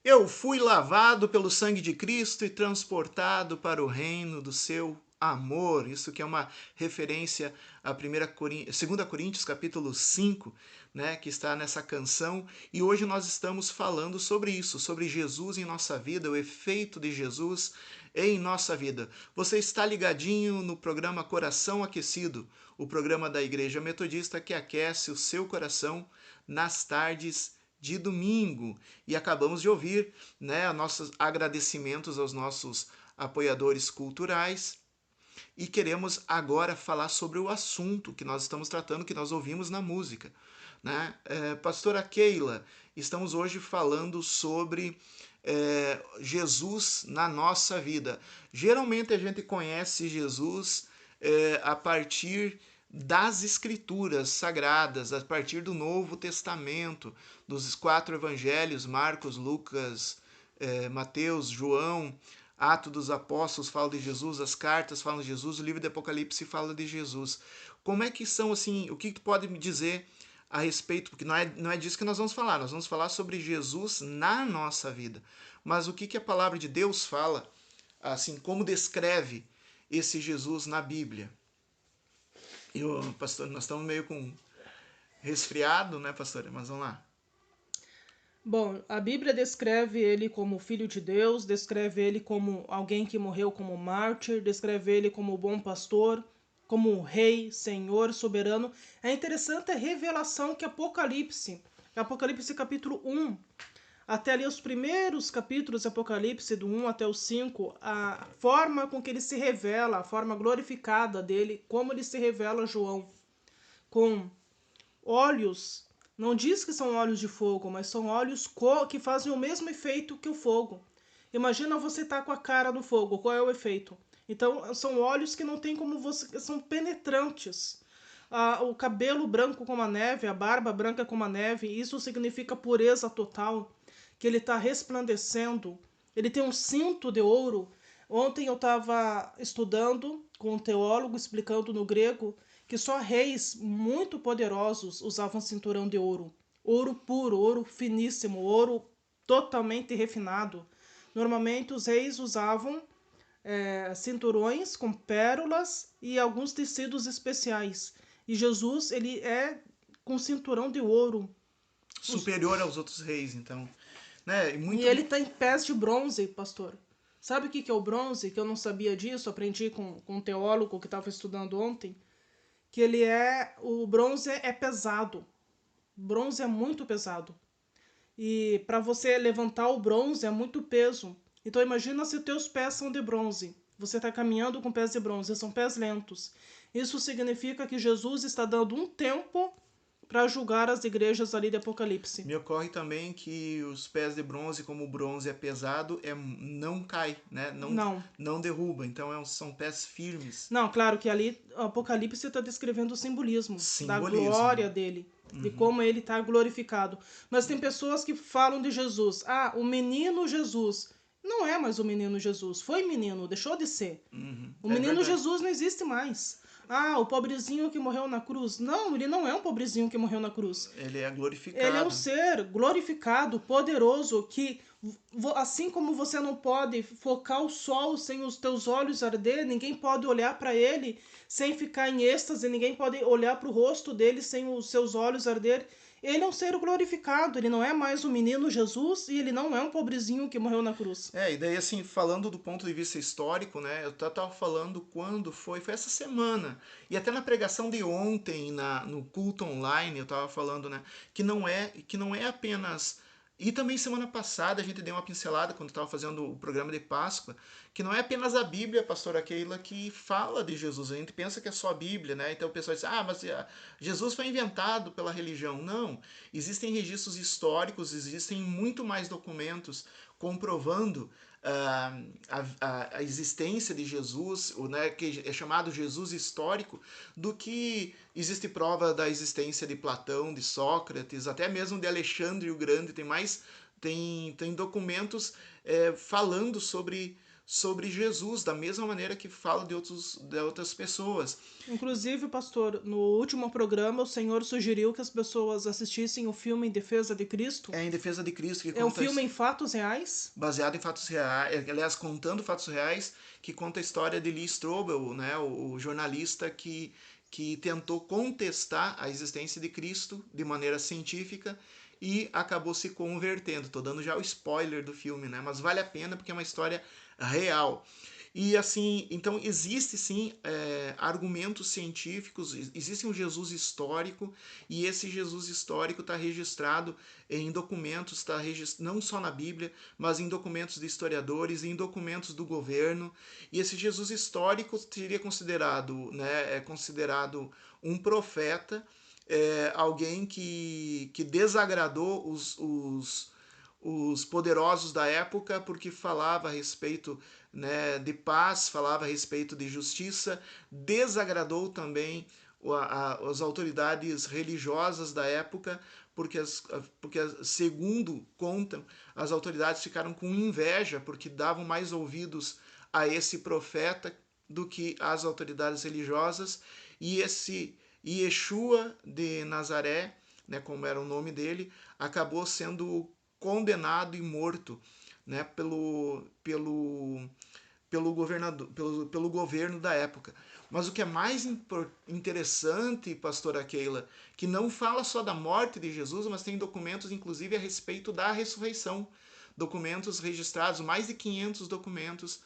Eu fui lavado pelo sangue de Cristo e transportado para o reino do seu amor. Isso que é uma referência a 2 Coríntios capítulo 5, né, que está nessa canção. E hoje nós estamos falando sobre isso, sobre Jesus em nossa vida, o efeito de Jesus em nossa vida. Você está ligadinho no programa Coração Aquecido, o programa da Igreja Metodista que aquece o seu coração nas tardes de domingo. E acabamos de ouvir, né, nossos agradecimentos aos nossos apoiadores culturais. E queremos agora falar sobre o assunto que nós estamos tratando, que nós ouvimos na música. Né? Pastora Keila, estamos hoje falando sobre Jesus na nossa vida. Geralmente a gente conhece Jesus a partir das escrituras sagradas, a partir do Novo Testamento, dos 4 evangelhos, Marcos, Lucas, Mateus, João, Atos dos Apóstolos fala de Jesus, as cartas falam de Jesus, o livro de Apocalipse fala de Jesus. Como é que são, assim, o que tu pode me dizer a respeito, porque não é disso que nós vamos falar sobre Jesus na nossa vida. Mas o que a palavra de Deus fala, assim, como descreve esse Jesus na Bíblia? E o pastor, nós estamos meio com resfriado, né, pastor? Mas vamos lá. Bom, a Bíblia descreve ele como filho de Deus, descreve ele como alguém que morreu como mártir, descreve ele como bom pastor, como rei, senhor, soberano. É interessante a revelação que Apocalipse capítulo 1, até ali os primeiros capítulos de Apocalipse, do 1 até o 5, a forma com que ele se revela, a forma glorificada dele, como ele se revela a João, com olhos, não diz que são olhos de fogo, mas são olhos que fazem o mesmo efeito que o fogo. Imagina você estar com a cara no fogo, qual é o efeito? Então, são olhos que não tem como você, são penetrantes. O cabelo branco como a neve, a barba branca como a neve, isso significa pureza total, que ele está resplandecendo. Ele tem um cinto de ouro. Ontem eu estava estudando com um teólogo explicando no grego que só reis muito poderosos usavam cinturão de ouro. Ouro puro, ouro finíssimo, ouro totalmente refinado. Normalmente os reis usavam cinturões com pérolas e alguns tecidos especiais. E Jesus, ele é com cinturão de ouro. Superior aos outros reis, então. Né? E ele tem pés de bronze, pastor. Sabe o que é o bronze? Que eu não sabia disso, aprendi com um teólogo que estava estudando ontem. Que ele é. O bronze é pesado. Bronze é muito pesado. E para você levantar o bronze é muito peso. Então imagina se teus pés são de bronze. Você está caminhando com pés de bronze, são pés lentos. Isso significa que Jesus está dando um tempo para julgar as igrejas ali de Apocalipse. Me ocorre também que os pés de bronze, como o bronze é pesado, não cai, né? Não. Não derruba. Então são pés firmes. Não, claro que ali o Apocalipse está descrevendo o simbolismo da Simbolismo, né? glória dele, de como ele está glorificado. Mas tem pessoas que falam de Jesus. Ah, o menino Jesus. Não é mais o menino Jesus. Foi menino, deixou de ser. O É menino verdade. Jesus não existe mais. Ah, o pobrezinho que morreu na cruz. Não, ele não é um pobrezinho que morreu na cruz. Ele é Ele é um glorificado. ser glorificado, poderoso, que assim como você não pode focar o sol sem os teus olhos arder, ninguém pode olhar para ele sem ficar em êxtase, ninguém pode olhar para o rosto dele sem os seus olhos arder. Ele é um ser glorificado, ele não é mais o menino Jesus e ele não é um pobrezinho que morreu na cruz. E daí assim, falando do ponto de vista histórico, né, eu tava falando quando foi essa semana, e até na pregação de ontem, no culto online, eu tava falando, né, que não é apenas. E também semana passada a gente deu uma pincelada quando estava fazendo o programa de Páscoa, que não é apenas a Bíblia, pastora Keila, que fala de Jesus. A gente pensa que é só a Bíblia, né? Então o pessoal diz, mas Jesus foi inventado pela religião. Não. Existem registros históricos, existem muito mais documentos comprovando a existência de Jesus, né, que é chamado Jesus histórico, do que existe prova da existência de Platão, de Sócrates, até mesmo de Alexandre o Grande. Tem documentos falando sobre Jesus, da mesma maneira que fala de outras pessoas. Inclusive, pastor, no último programa o senhor sugeriu que as pessoas assistissem o filme Em Defesa de Cristo. É Em Defesa de Cristo, que É um conta filme em fatos reais? baseado em fatos reais, aliás, contando fatos reais, que conta a história de Lee Strobel, né, o jornalista que tentou contestar a existência de Cristo de maneira científica e acabou se convertendo. Estou dando já o spoiler do filme, né, mas vale a pena porque é uma história real. E assim, então existe sim argumentos científicos, existe um Jesus histórico, e esse Jesus histórico está registrado em documentos, está não só na Bíblia, mas em documentos de historiadores, em documentos do governo. E esse Jesus histórico seria considerado, né, considerado um profeta, alguém que desagradou os poderosos da época, porque falava a respeito, né, de paz, falava a respeito de justiça, desagradou também as autoridades religiosas da época, porque, segundo contam, as autoridades ficaram com inveja, porque davam mais ouvidos a esse profeta do que às autoridades religiosas, e esse Yeshua de Nazaré, né, como era o nome dele, acabou sendo condenado e morto, né, pelo governo da época. Mas o que é mais interessante, pastora Keila, que não fala só da morte de Jesus, mas tem documentos, inclusive, a respeito da ressurreição. Documentos registrados, mais de 500 documentos,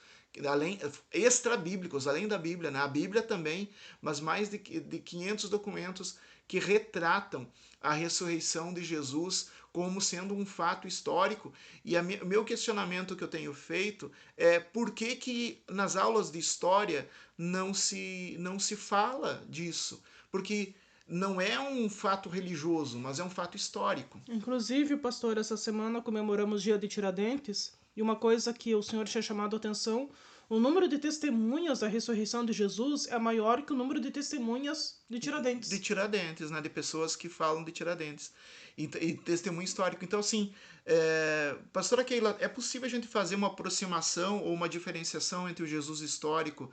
além, extra-bíblicos, além da Bíblia, né? A Bíblia também, mas mais de 500 documentos que retratam a ressurreição de Jesus como sendo um fato histórico. E o meu questionamento que eu tenho feito é por que nas aulas de história não se fala disso? Porque não é um fato religioso, mas é um fato histórico. Inclusive, pastor, essa semana comemoramos o Dia de Tiradentes, e uma coisa que o senhor tinha chamado a atenção, o número de testemunhas da ressurreição de Jesus é maior que o número de testemunhas de De Tiradentes. Tiradentes, né? De pessoas que falam de Tiradentes. E testemunho histórico. Então, assim, pastora Keila, é possível a gente fazer uma aproximação ou uma diferenciação entre o Jesus histórico,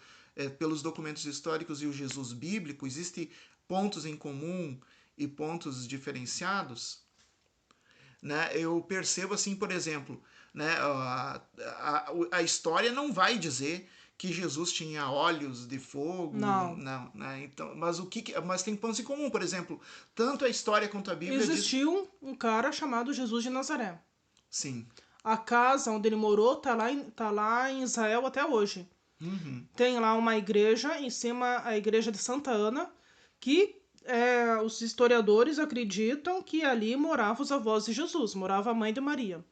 pelos documentos históricos, e o Jesus bíblico? Existem pontos em comum e pontos diferenciados? Né? Eu percebo assim, por exemplo, né, a história não vai dizer que Jesus tinha olhos de fogo, Não. não, né? Então, mas tem pontos em comum, por exemplo, tanto a história quanto a Bíblia diz, Existiu um cara chamado Jesus de Nazaré. sim. A casa onde ele morou tá lá em Israel até hoje. Uhum. Tem lá uma igreja, em cima a igreja de Santa Ana, que os historiadores acreditam que ali moravam os avós de Jesus, morava a mãe de Maria.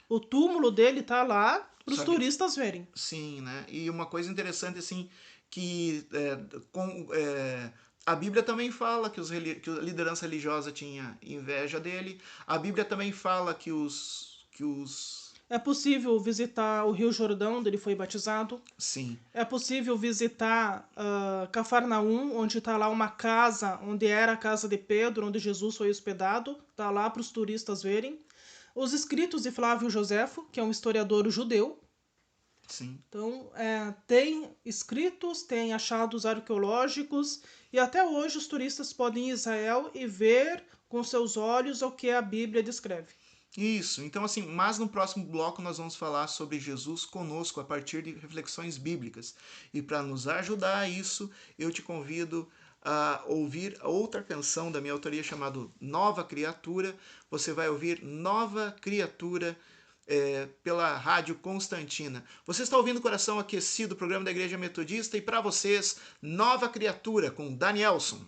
O túmulo dele tá lá para os Só que, turistas verem. sim, né? E uma coisa interessante assim que a Bíblia também fala que a liderança religiosa tinha inveja dele. A Bíblia também fala que os É possível visitar o Rio Jordão, onde ele foi batizado. sim, É possível visitar Cafarnaum, onde está lá uma casa, onde era a casa de Pedro, onde Jesus foi hospedado. Está lá para os turistas verem. Os escritos de Flávio Joséfo, que é um historiador judeu. sim. Então, tem escritos, tem achados arqueológicos, e até hoje os turistas podem ir a Israel e ver com seus olhos o que a Bíblia descreve. Isso. Então, assim, mas no próximo bloco nós vamos falar sobre Jesus conosco a partir de reflexões bíblicas. E para nos ajudar a isso, eu te convido a ouvir outra canção da minha autoria chamada Nova Criatura. Você vai ouvir Nova Criatura pela Rádio Constantina. Você está ouvindo Coração Aquecido, o programa da Igreja Metodista, e para vocês, Nova Criatura com Danielson.